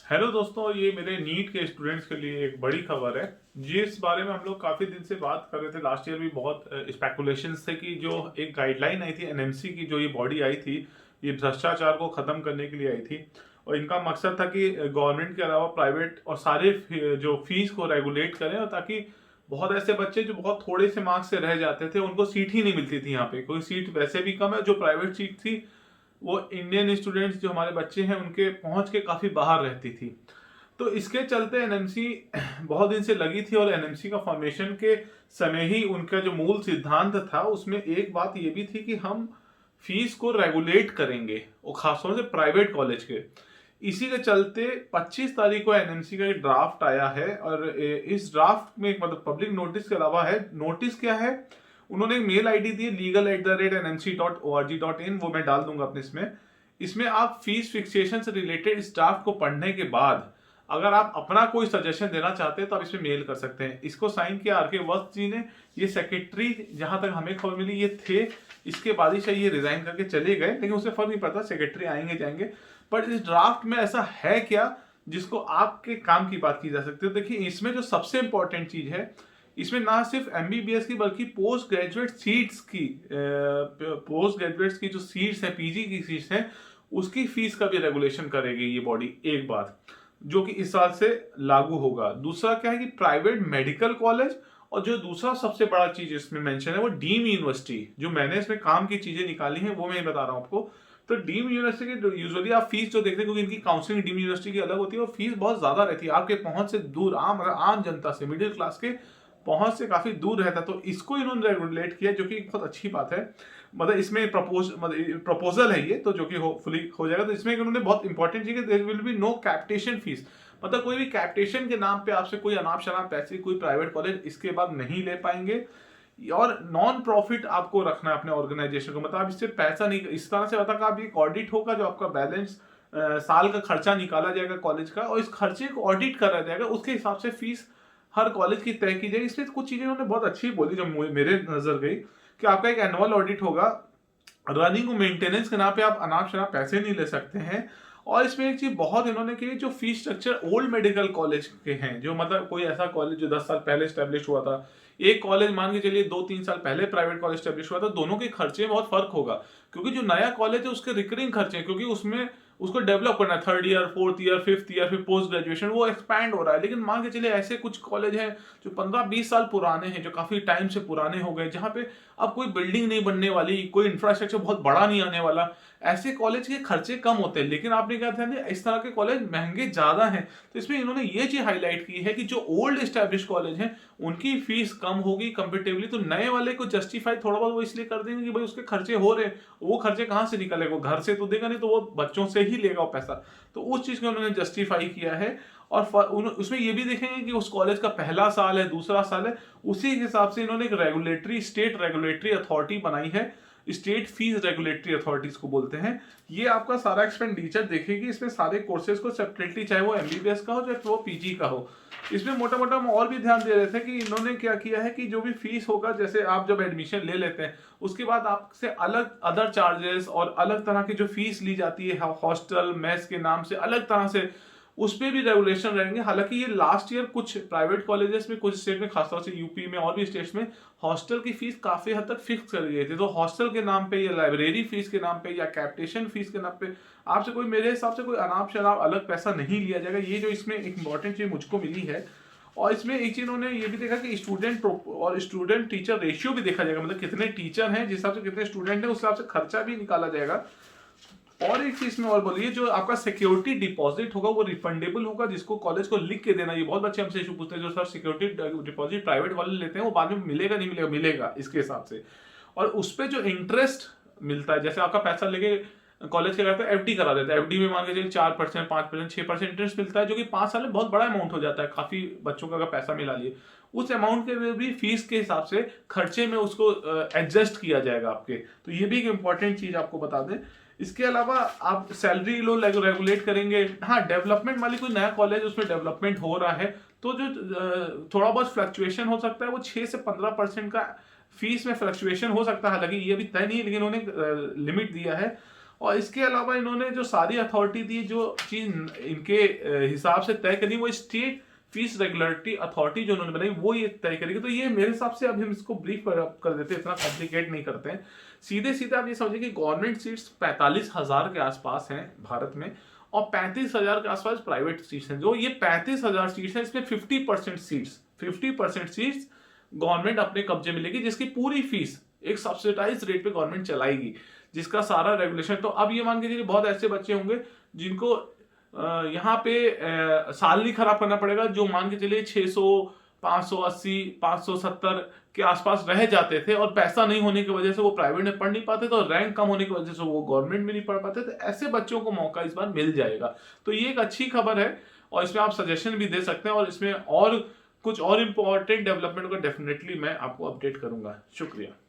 Hello दोस्तों, ये मेरे नीट के स्टूडेंट्स के लिए एक बड़ी खबर है। जिस बारे में हम लोग काफ़ी दिन से बात कर रहे थे, लास्ट ईयर भी बहुत स्पेकुलेशंस थे कि जो एक गाइडलाइन आई थी एनएमसी की, जो ये बॉडी आई थी, ये भ्रष्टाचार को ख़त्म करने के लिए आई थी। और इनका मकसद था कि गवर्नमेंट के अलावा प्राइवेट और सारे जो फीस को रेगुलेट करें, और ताकि बहुत ऐसे बच्चे जो बहुत थोड़े से मार्क्स से रह जाते थे उनको सीट ही नहीं मिलती थी। यहाँ पे कोई सीट वैसे भी कम है, जो प्राइवेट सीट थी वो इंडियन स्टूडेंट्स जो हमारे बच्चे हैं उनके पहुंच के काफ़ी बाहर रहती थी। तो इसके चलते एनएमसी बहुत दिन से लगी थी, और एनएमसी का फॉर्मेशन के समय ही उनका जो मूल सिद्धांत था उसमें एक बात ये भी थी कि हम फीस को रेगुलेट करेंगे, और खासतौर से प्राइवेट कॉलेज के। इसी के चलते 25 तारीख को एनएमसी का एक ड्राफ्ट आया है, और इस ड्राफ्ट में मतलब पब्लिक नोटिस के अलावा है, नोटिस क्या है, उन्होंने एक मेल आईडी दी, legal@nmc.org.in, वो मैं डाल दूंगा अपने इसमें आप फीस फिक्सेशन से रिलेटेड इस ड्राफ्ट को पढ़ने के बाद अगर आप अपना कोई सजेशन देना चाहते हैं तो आप इसमें मेल कर सकते हैं। इसको साइन किया आर के वत्स जी ने। ये सेक्रेटरी, जहां तक हमें खबर मिली, ये थे। इसके बाद ही शायद ये रिजाइन करके चले गए, लेकिन उससे फर्क नहीं पड़ता, सेक्रेटरी आएंगे जाएंगे। बट इस ड्राफ्ट में ऐसा है क्या जिसको आपके काम की बात की जा सकती है? देखिए, इसमें जो सबसे इंपॉर्टेंट चीज है, इसमें ना सिर्फ एमबीबीएस की बल्कि पोस्ट ग्रेजुएट सीट्स की, पोस्ट ग्रेजुएट्स की जो सीट्स हैं, पीजी की सीट्स हैं, उसकी फीस का भी रेगुलेशन करेगी ये बॉडी। एक बात जो कि इस साल से लागू होगा। दूसरा क्या है कि प्राइवेट मेडिकल कॉलेज, और जो दूसरा सबसे बड़ा चीज इसमें मेंशन है वो डीम यूनिवर्सिटी। जो मैंने इसमें काम की चीजें निकाली हैं वो मैं बता रहा हूं आपको। तो डीम यूनिवर्सिटी की यूजुअली आप फीस जो देखते हैं, क्योंकि इनकी काउंसलिंग डीम यूनिवर्सिटी की अलग होती है, और फीस बहुत ज्यादा रहती है, आपके पहुंच से दूर, आम जनता से, मिडिल क्लास के पहुंच से काफी दूर रहता। तो इसको इन्होंने रेगुलेट किया, जो कि बहुत अच्छी बात है। मतलब इसमें प्रपोजल है ये, तो जो कि होपफुली हो जाएगा। तो इसमें इन्होंने बहुत इंपॉर्टेंट चीज है, there will be no capitation fee. मतलब कोई भी कैपिटेशन के नाम पे आपसे कोई अनाप शनाप पैसे कोई प्राइवेट कॉलेज इसके बाद नहीं ले पाएंगे। और नॉन प्रॉफिट आपको रखना है अपने ऑर्गेनाइजेशन को, मतलब आप इससे पैसा नहीं, इस तरह से होता है कि आप एक ऑडिट होगा, जो आपका बैलेंस साल का खर्चा निकाला जाएगा कॉलेज का, और इस खर्चे को ऑडिट करा जाएगा, उसके हिसाब से फीस हर कॉलेज की तय की जाएगी। इसमें कुछ चीजें उन्होंने बहुत अच्छी बोली जो मेरे नजर गई, कि आपका एक एनुअल ऑडिट होगा, रनिंग और मेंटेनेंस के नाम पे आप अनाप शनाप पैसे नहीं ले सकते हैं। और इसमें एक चीज बहुत इन्होंने की, जो fees structure old medical college के हैं, जो मतलब कोई ऐसा कॉलेज जो 10 साल पहले स्टैब्लिश हुआ था, एक कॉलेज मान के चलिए 2-3 साल पहले प्राइवेट कॉलेज स्टैब्लिश हुआ था, दोनों के खर्चे में बहुत फर्क होगा। क्योंकि जो नया कॉलेज है उसके रिकरिंग खर्चे हैं, क्योंकि उसमें उसको डेवलप करना है, 3rd year, 4th year, 5th year, फिर पोस्ट ग्रेजुएशन, वो एक्सपैंड हो रहा है। लेकिन मान के चलिए ऐसे कुछ कॉलेज हैं जो 15-20 साल पुराने हैं, जो काफी टाइम से पुराने हो गए, जहां पे अब कोई बिल्डिंग नहीं बनने वाली, कोई इंफ्रास्ट्रक्चर बहुत बड़ा नहीं आने वाला, ऐसे कॉलेज के खर्चे कम होते हैं। लेकिन आपने क्या ध्यान दिया, इस तरह के कॉलेज महंगे ज्यादा हैं। तो इसमें इन्होंने ये चीज हाईलाइट की है कि जो ओल्ड एस्टेब्लिश कॉलेज हैं उनकी फीस कम होगी कंपेरेटिवली। तो नए वाले को जस्टिफाई थोड़ा बहुत वो इसलिए कर देंगे कि भाई उसके खर्चे हो रहे, वो खर्चे कहां से निकलेगा, वो घर से तो देगा नहीं, तो वो बच्चों से ही लेगा वो पैसा। तो उस चीज को उन्होंने जस्टिफाई किया है। और उसमें ये भी देखेंगे कि उस कॉलेज का पहला साल है, दूसरा साल है, उसी के हिसाब से इन्होंने एक रेगुलेटरी, स्टेट रेगुलेटरी अथॉरिटी बनाई है, स्टेट फीस रेगुलेटरी अथॉरिटीज को बोलते हैं। ये आपका सारा एक्सपेंडिचर देखेगी, इसमें सारे कोर्सेज को सेपरेटली, चाहे वो एमबीबीएस का हो चाहे वो पीजी का हो। इसमें मोटा मोटा हम और भी ध्यान दे रहे थे कि इन्होंने क्या किया है कि जो भी फीस होगा, जैसे आप जब एडमिशन ले लेते हैं उसके बाद आपसे अलग अदर चार्जेस और अलग तरह की जो फीस ली जाती है, हॉस्टल मेस के नाम से अलग तरह से, उस पर भी रेगुलेशन रहेंगे। हालांकि ये लास्ट ईयर कुछ प्राइवेट कॉलेजेस में, कुछ स्टेट में, खासतौर से यूपी में और भी स्टेट्स में, हॉस्टल की फीस काफी हद तक फिक्स कर दी गई थी। तो हॉस्टल के नाम पे या लाइब्रेरी फीस के नाम पे या कैपिटेशन फीस के नाम पे आपसे कोई, मेरे हिसाब से कोई अनाप शनाप अलग पैसा नहीं लिया जाएगा। ये जो इसमें एक इंपॉर्टेंट चीज मुझको मिली है। और इसमें एक चीज उन्होंने ये भी देखा कि स्टूडेंट और स्टूडेंट टीचर रेशियो भी देखा जाएगा, मतलब कितने टीचर हैं जिस हिसाब से कितने स्टूडेंट हैं उस हिसाब से खर्चा भी निकाला जाएगा। और एक चीज में और बोलिए, जो आपका सिक्योरिटी डिपॉजिट होगा वो रिफंडेबल होगा, जिसको कॉलेज को लिख के देना। ये बहुत बच्चे हमसे इशू पूछते हैं, जो सर सिक्योरिटी डिपॉजिट प्राइवेट वाले लेते हैं वो बाद में मिलेगा नहीं मिलेगा? मिलेगा इसके हिसाब से। और उस पर जो इंटरेस्ट मिलता है, जैसे आपका पैसा लेके कॉलेज क्या करता है, एफडी करा देता है। एफडी में मान के चलिए 4%, 5%, 6% इंटरेस्ट मिलता है, जो कि 5 साल में बहुत बड़ा अमाउंट हो जाता है। काफी बच्चों का अगर पैसा मिला लिए, उस अमाउंट के भी फीस के हिसाब से खर्चे में उसको एडजस्ट किया जाएगा आपके। तो ये भी एक इंपॉर्टेंट चीज आपको बता दें। इसके अलावा आप सैलरी लो रेगुलेट करेंगे। हाँ, डेवलपमेंट वाली कोई नया कॉलेज उसमें डेवलपमेंट हो रहा है तो जो थोड़ा बहुत फ्लक्चुएशन हो सकता है, वो 6 से 15% का फीस में फ्लक्चुएशन हो सकता है। हालांकि ये अभी तय नहीं है, लेकिन उन्होंने लिमिट दिया है। और इसके अलावा इन्होंने जो सारी अथॉरिटी दी, जो चीज इनके हिसाब से तय करी, वो स्टेट फीस रेगुलेटरी अथॉरिटी जो उन्होंने बनाई वो ये तय करेगी। तो ये मेरे हिसाब से, अब हम इसको ब्रीफ कर देते हैं, इतना कॉम्प्लिकेट नहीं करते हैं। सीधे सीधे आप ये समझिए कि गवर्नमेंट सीट्स 45,000 के आसपास हैं भारत में, और 35,000 के आसपास प्राइवेट सीट्स हैं। जो ये 35,000 सीट्स हैं, इसमें 50% सीट्स गवर्नमेंट अपने कब्जे में लेगी, जिसकी पूरी फीस एक सब्सिडाइज रेट पे गवर्नमेंट चलाएगी, जिसका सारा रेगुलेशन। तो अब ये मान के चलिए बहुत ऐसे बच्चे होंगे जिनको यहाँ पे साल नहीं खराब करना पड़ेगा, जो मान के चलिए 600, 580, 570 के आसपास रह जाते थे, और पैसा नहीं होने की वजह से वो प्राइवेट में पढ़ नहीं पाते थे, और रैंक कम होने की वजह से वो गवर्नमेंट में नहीं पढ़ पाते थे। ऐसे बच्चों को मौका इस बार मिल जाएगा। तो ये एक अच्छी खबर है, और इसमें आप सजेशन भी दे सकते हैं, और इसमें और कुछ और इंपॉर्टेंट डेवलपमेंट को डेफिनेटली मैं आपको अपडेट करूंगा। शुक्रिया।